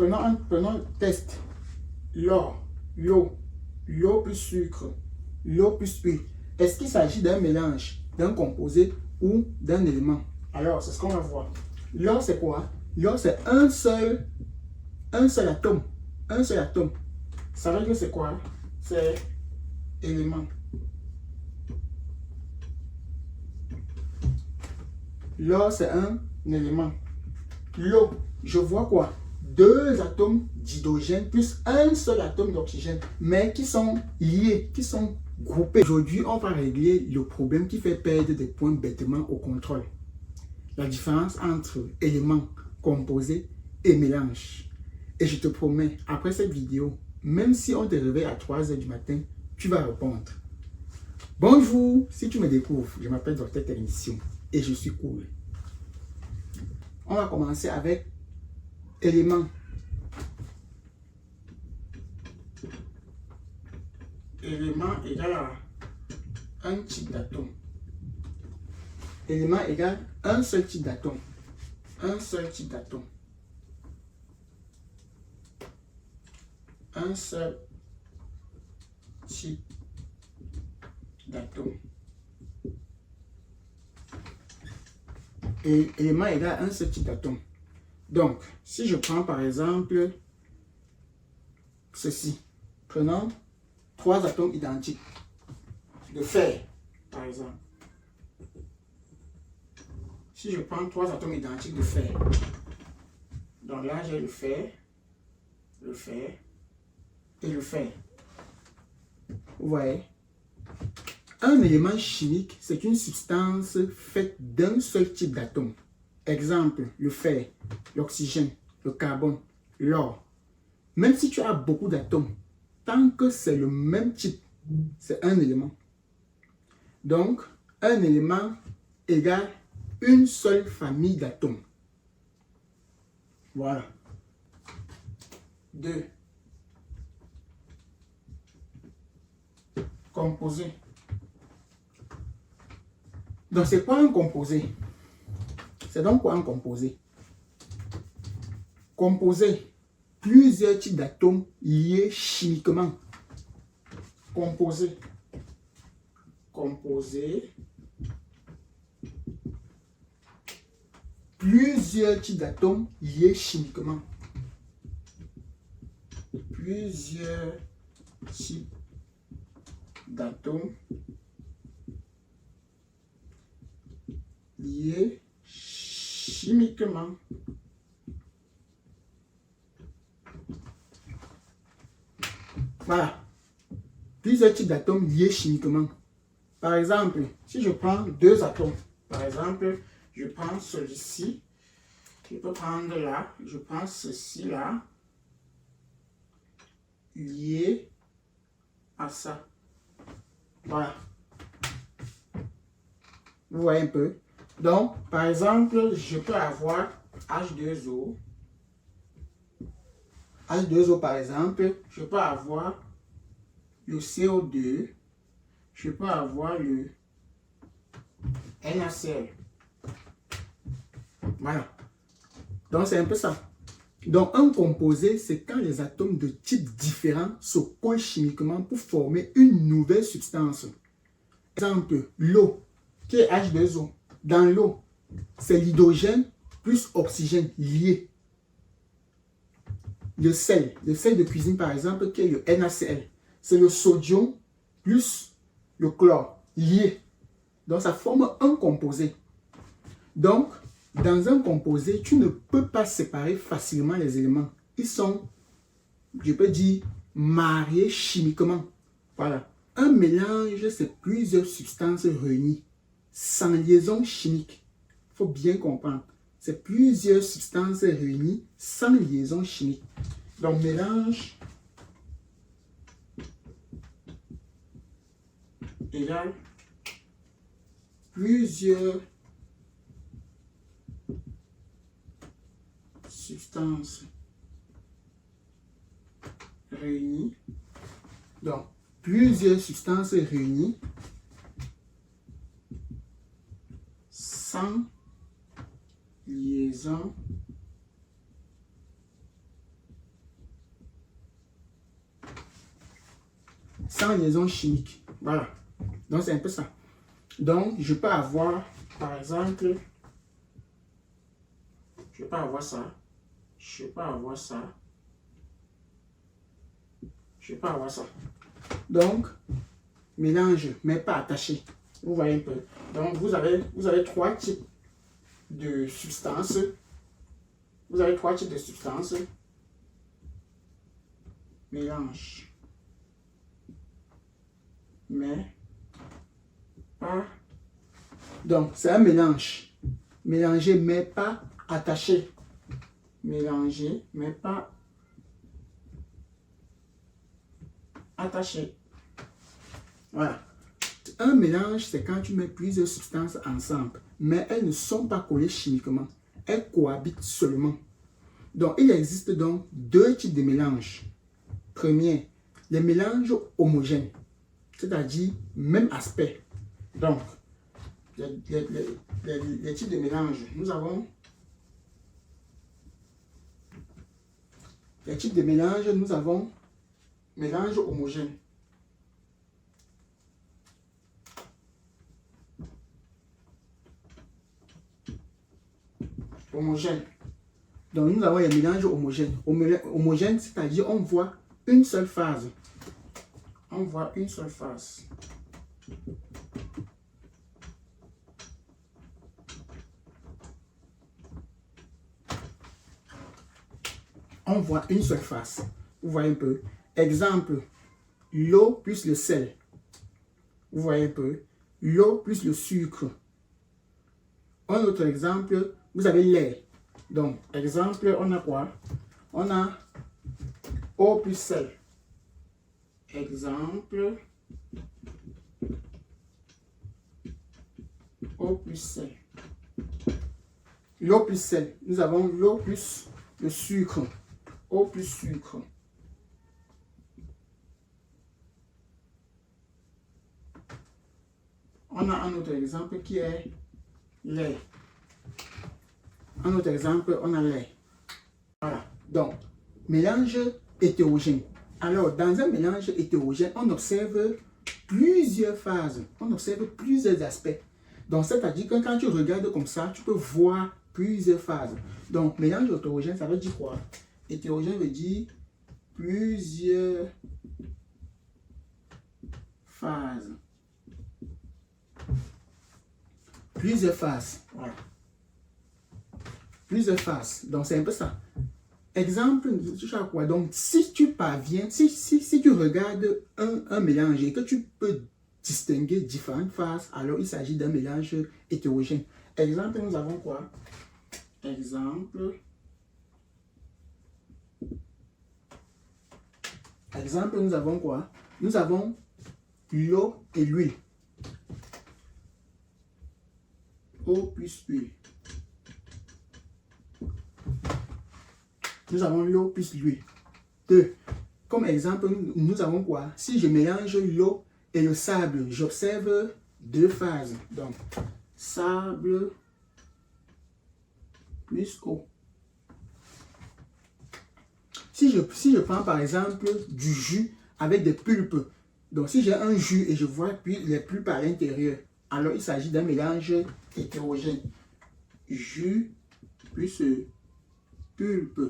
Prenons un test. L'eau plus sucre, l'eau plus huile. Est-ce qu'il s'agit d'un mélange, d'un composé ou d'un élément? Alors, c'est ce qu'on va voir. L'eau, c'est quoi? L'eau, c'est un seul atome. Un seul atome. Ça veut dire c'est quoi? C'est élément. L'eau, c'est un élément. L'eau, je vois quoi? Deux atomes d'hydrogène plus un seul atome d'oxygène, mais qui sont liés, qui sont groupés. Aujourd'hui, on va régler le problème qui fait perdre des points bêtement au contrôle. La différence entre éléments, composés et mélange. Et je te promets, après cette vidéo, même si on te réveille à 3 h du matin, tu vas répondre. Bonjour, si tu me découvres, je m'appelle Dr Technicien et je suis cool. On va commencer avec élément. Élément égale à un type d'atome. Élément égale un seul type d'atome. Un seul type d'atome. Un seul type d'atome. Et élément égale un seul type d'atome. Donc, si je prends par exemple ceci, prenons 3 atomes identiques de fer, par exemple. Si je prends 3 atomes identiques de fer, donc là j'ai le fer et le fer. Vous voyez? Un élément chimique, c'est une substance faite d'un seul type d'atome. Exemple, le fer, l'oxygène, le carbone, l'or. Même si tu as beaucoup d'atomes, tant que c'est le même type, c'est un élément. Donc, un élément égale une seule famille d'atomes. Voilà. 2. Composé. Donc, c'est quoi un composé? C'est donc quoi un composé? Composé, plusieurs types d'atomes liés chimiquement. Composé. Composé. Plusieurs types d'atomes liés chimiquement. Plusieurs types d'atomes liés chimiquement. Voilà. Plusieurs types d'atomes liés chimiquement. Par exemple, si je prends 2 atomes, par exemple, je prends celui-ci, je peux prendre là, je prends ceci là, lié à ça. Voilà. Vous voyez un peu? Donc, par exemple, je peux avoir H2O. H2O, par exemple, je peux avoir le CO2. Je peux avoir le NaCl. Voilà. Donc, c'est un peu ça. Donc, un composé, c'est quand les atomes de types différents se collent chimiquement pour former une nouvelle substance. Exemple, l'eau, qui est H2O. Dans l'eau, c'est l'hydrogène plus oxygène lié. Le sel de cuisine, par exemple, qui est le NaCl. C'est le sodium plus le chlore lié. Donc, ça forme un composé. Donc, dans un composé, tu ne peux pas séparer facilement les éléments. Ils sont, je peux dire, mariés chimiquement. Voilà. Un mélange, c'est plusieurs substances réunies, sans liaison chimique. Il faut bien comprendre. C'est plusieurs substances réunies, sans liaison chimique. Donc, mélange égale plusieurs substances réunies. Donc, plusieurs substances réunies sans liaison sans liaison chimique. Voilà. Donc, c'est un peu ça. Donc, je peux avoir, par exemple, je peux avoir ça. Je peux avoir ça. Je peux avoir ça. Donc, mélange, mais pas attaché. Vous voyez un peu. Donc, vous avez trois types de substances. Vous avez trois types de substances. Mélange. Mais pas. Donc, c'est un mélange. Mélanger, mais pas attaché. Mélanger, mais pas attaché. Voilà. Un mélange, c'est quand tu mets plusieurs substances ensemble, mais elles ne sont pas collées chimiquement. Elles cohabitent seulement. Donc, il existe donc deux types de mélanges. Premier, les mélanges homogènes, c'est-à-dire même aspect. Donc, les types de mélanges, nous avons les types de mélanges, nous avons mélange homogène. Homogène. Donc, nous avons les mélanges homogènes. Homogène, c'est-à-dire on voit une seule phase. On voit une seule phase. On voit une seule face. Vous voyez un peu. Exemple, l'eau plus le sel. Vous voyez un peu. L'eau plus le sucre. Un autre exemple, vous avez lait. Donc, exemple, on a quoi? On a eau plus sel. Exemple, eau plus sel. L'eau plus sel. Nous avons l'eau plus le sucre. Eau plus sucre. On a un autre exemple qui est lait. Un autre exemple, on a lait. Voilà. Donc, mélange hétérogène. Alors, dans un mélange hétérogène, on observe plusieurs phases. On observe plusieurs aspects. Donc, c'est-à-dire que quand tu regardes comme ça, tu peux voir plusieurs phases. Donc, mélange hétérogène, ça veut dire quoi? Hétérogène veut dire plusieurs phases. Plusieurs phases. Voilà. Plusieurs phases. Donc, c'est un peu ça. Exemple, tu as quoi? Donc, si tu parviens, si tu regardes un mélange et que tu peux distinguer différentes phases, alors il s'agit d'un mélange hétérogène. Exemple, nous avons quoi? Exemple, nous avons quoi? Nous avons l'eau et l'huile. Eau plus huile. Nous avons l'eau plus l'huile. Comme exemple, nous avons quoi? Si je mélange l'eau et le sable, j'observe deux phases. Donc, sable plus eau. Si je prends par exemple du jus avec des pulpes, donc si j'ai un jus et je vois les pulpes à l'intérieur, alors il s'agit d'un mélange hétérogène. Jus plus pulpe.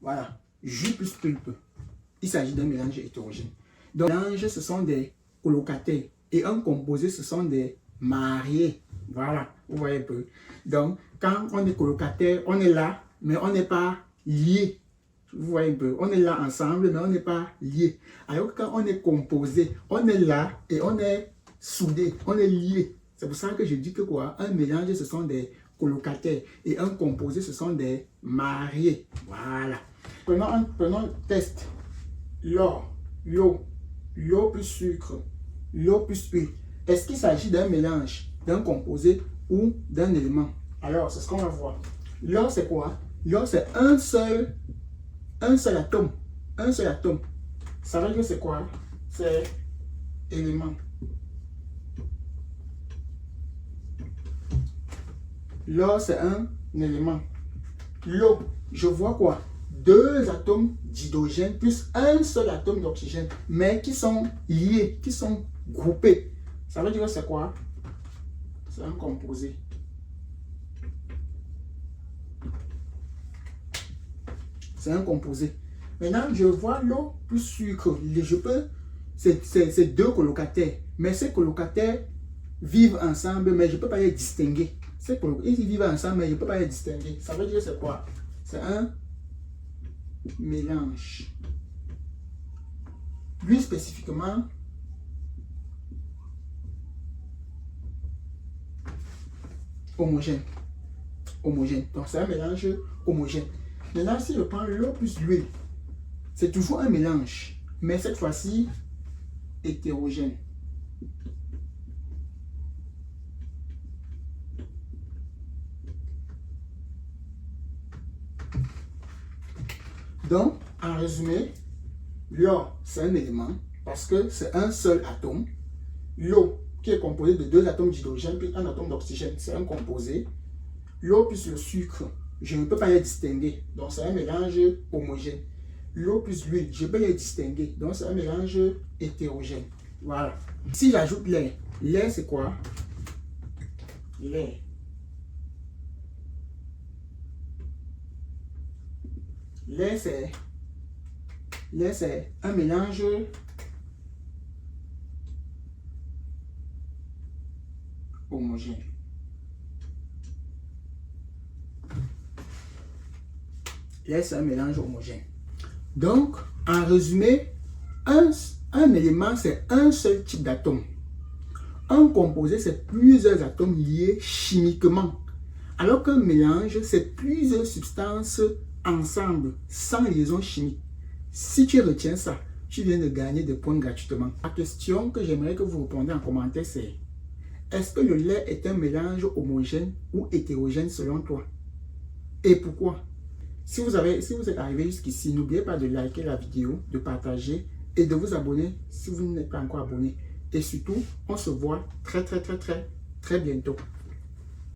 Voilà, jus plus pulpe. Il s'agit d'un mélange hétérogène. Donc, les mélanges, ce sont des colocataires. Et un composé, ce sont des mariés. Voilà, vous voyez un peu. Donc, quand on est colocataire, on est là, mais on n'est pas lié. Vous voyez un peu. On est là ensemble, mais on n'est pas lié. Alors, quand on est composé, on est là et on est soudé, on est lié. C'est pour ça que je dis que quoi? Un mélange, ce sont des colocataires. Et un composé, ce sont des mariés. Voilà. Prenons un test. L'eau plus sucre, l'eau plus huile. Est-ce qu'il s'agit d'un mélange, d'un composé ou d'un élément? Alors, c'est ce qu'on va voir. L'eau, c'est quoi? L'eau, c'est un seul atome. Un seul atome. Ça veut dire c'est quoi? C'est élément. L'eau, c'est un élément. L'eau, je vois quoi? deux atomes d'hydrogène plus un seul atome d'oxygène, mais qui sont liés, qui sont groupés. Ça veut dire que c'est quoi? C'est un composé. C'est un composé. Maintenant, je vois l'eau plus sucre. Je peux, c'est deux colocataires. Mais ces colocataires vivent ensemble, mais je ne peux pas les distinguer. Ils vivent ensemble, mais je ne peux pas les distinguer. Ça veut dire que c'est quoi? C'est un mélange. Lui spécifiquement, homogène. Homogène. Donc c'est un mélange homogène. Maintenant, si je prends l'eau plus l'huile, c'est toujours un mélange, mais cette fois-ci hétérogène. Donc, en résumé, l'eau, c'est un élément parce que c'est un seul atome. L'eau, qui est composée de deux atomes d'hydrogène puis un atome d'oxygène, c'est un composé. L'eau plus le sucre, je ne peux pas les distinguer. Donc, c'est un mélange homogène. L'eau plus l'huile, je peux les distinguer. Donc, c'est un mélange hétérogène. Voilà. Si j'ajoute l'air, l'air, c'est quoi? L'air. L'air, c'est un mélange homogène. L'air, c'est un mélange homogène. Donc, en résumé, un élément, c'est un seul type d'atome. Un composé, c'est plusieurs atomes liés chimiquement. Alors qu'un mélange, c'est plusieurs substances ensemble, sans liaison chimique. Si tu retiens ça, tu viens de gagner des points gratuitement. La question que j'aimerais que vous répondiez en commentaire, c'est: est-ce que le lait est un mélange homogène ou hétérogène selon toi? Et pourquoi? Si vous êtes arrivé jusqu'ici, n'oubliez pas de liker la vidéo, de partager et de vous abonner si vous n'êtes pas encore abonné. Et surtout, on se voit très bientôt.